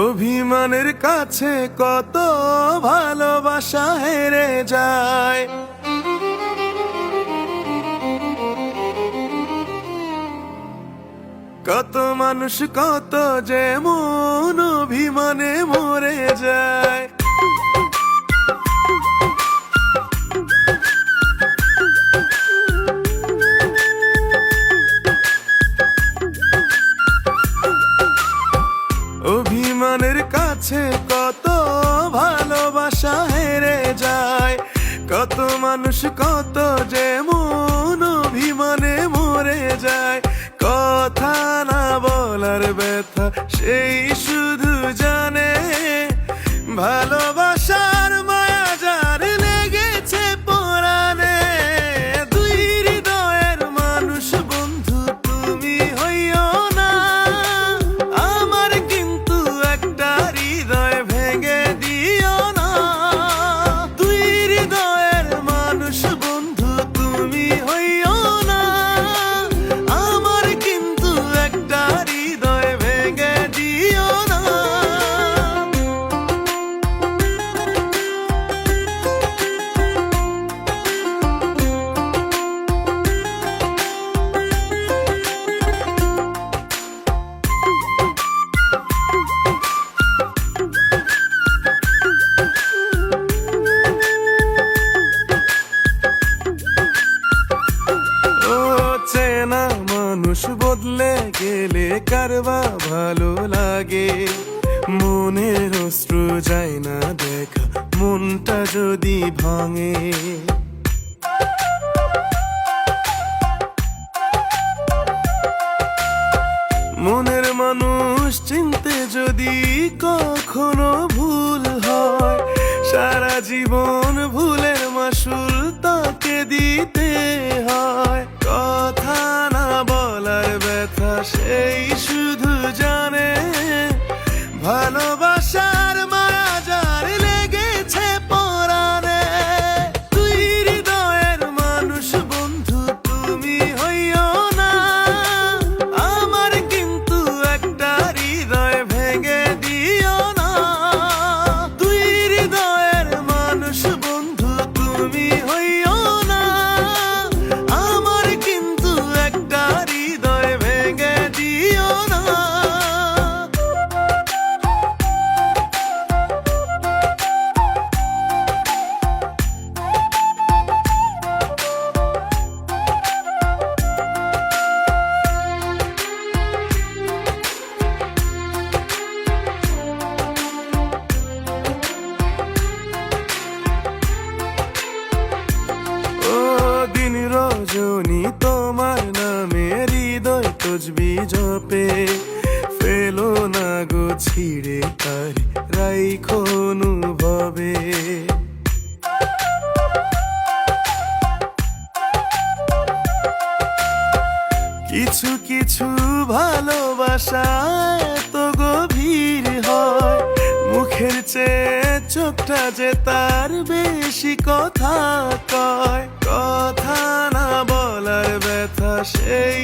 অভিমানের কাছে কত ভালোবাসা হেরে যায়। কত মানুষ কত যেমন অভিমানে মরে যায়। অভিমানের কাছে কত ভালোবাসা হেরে যায়। কত মানুষ কত যেমন অভিমানে মরে যায়। কথা না বলার ব্যথা সেই শুধু জানে, ভালোবাসার মায়া যার লেগেছে পরাণে। দুই হৃদয়ের মানুষ বন্ধু তুমি হইও না, আমার কিন্তু একটা হৃদয় ভেঙে দিও না। দুই হৃদয়ের মানুষ বন্ধু তুমি হইও না, আমার কিন্তু একটা হৃদয় ভেঙে দিও না। চেনা মানুষ বদলে গেলে কারবা ভালো লাগে। মনের অস্ত্র যায় না দেখা, মনটা যদি ভাঙে। মনের মানুষ চিনতে যদি কখনো ভুল হয়, সারা জীবন ভুলের মাসুল তাকে দিতে হয়। কথা না বলার ব্যথা সেই শুধু জানে, ভালোবাসার মায়া যার লেগেছে পরাণে। দুই হৃদয়ের মানুষ বন্ধু তুমি হইও না, আমার কিন্তু একটা হৃদয় ভেঙে দিও না। দুই হৃদয়ের মানুষ বন্ধু তুমি হইও না, আমার কিন্তু একটা হৃদয় ভেঙে দিও না। দিন রজনী তোমার নামে হৃদয় তসবি জপে। ফেলো না গো ছিড়ে তার রাইখো অনুভবে। কিছু কিছু ভালোবাসা তো গভীর হয়, মুখের চেয়ে চোখটা যে তার বেশি কথা কয়। কথা না বলার ব্যথা সেই